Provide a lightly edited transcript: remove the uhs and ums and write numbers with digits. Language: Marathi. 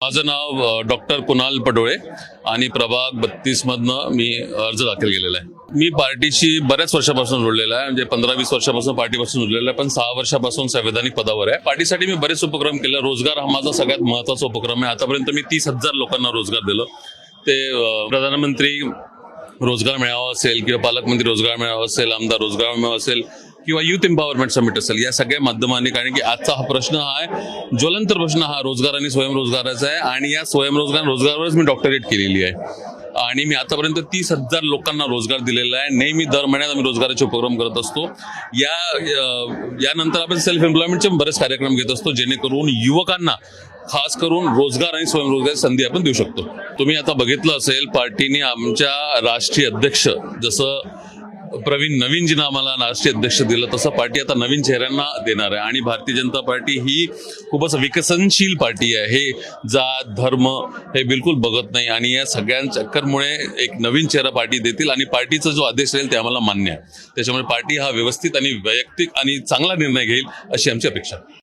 माझं नाव डॉक्टर कुणाल पडोळे आणि प्रभाग 32 मधनं मी अर्ज दाखल केलेला आहे. मी पार्टीशी बऱ्याच वर्षापासून जोडलेला आहे, म्हणजे 15-20 वर्षापासून पार्टीपासून जोडलेला आहे, पण 6 वर्षापासून संवैधानिक पदावर आहे. पार्टीसाठी मी बरेच उपक्रम केले. रोजगार हा माझा सगळ्यात महत्त्वाचा उपक्रम आहे. आतापर्यंत मी 30,000 लोकांना रोजगार दिलं. ते प्रधानमंत्री रोजगार मेळावा असेल किंवा पालकमंत्री रोजगार मेळावा असेल, आमदार रोजगार मेळावा असेल किंवा युथ एम्पॉवरमेंट समिट असेल, या सगळ्या माध्यमांनी, कारण की आजचा हा प्रश्न आहे, ज्वलंत प्रश्न हा रोजगार आणि स्वयंरोजगाराचा आहे आणि या रोजगारावरच मी डॉक्टरेट केलेली आहे आणि मी आतापर्यंत 30,000 लोकांना रोजगार दिलेला आहे. नेहमी दर महिन्यात आम्ही रोजगाराचे उपक्रम करत असतो. यानंतर आपण सेल्फ एम्प्लॉयमेंटचे बरेच कार्यक्रम घेत असतो, जेणेकरून युवकांना खास करून रोजगार आणि स्वयंरोजगाराची संधी आपण देऊ शकतो. तुम्ही आता बघितलं असेल, पार्टीने आमच्या राष्ट्रीय अध्यक्ष जसं प्रवीण नवीनजींना आम्हाला राष्ट्रीय अध्यक्ष दिलं, तसं पार्टी आता नवीन चेहऱ्यांना देणार आहे. आणि भारतीय जनता पार्टी ही खूपच विकसनशील पार्टी आहे. हे जात धर्म हे बिलकुल बघत नाही आणि या सगळ्या चक्करमुळे एक नवीन चेहरा पार्टी देतील आणि पार्टीचा जो आदेश राहील ते आम्हाला मान्य आहे. त्याच्यामुळे पार्टी हा व्यवस्थित आणि वैयक्तिक आणि चांगला निर्णय घेईल अशी आमची अपेक्षा आहे.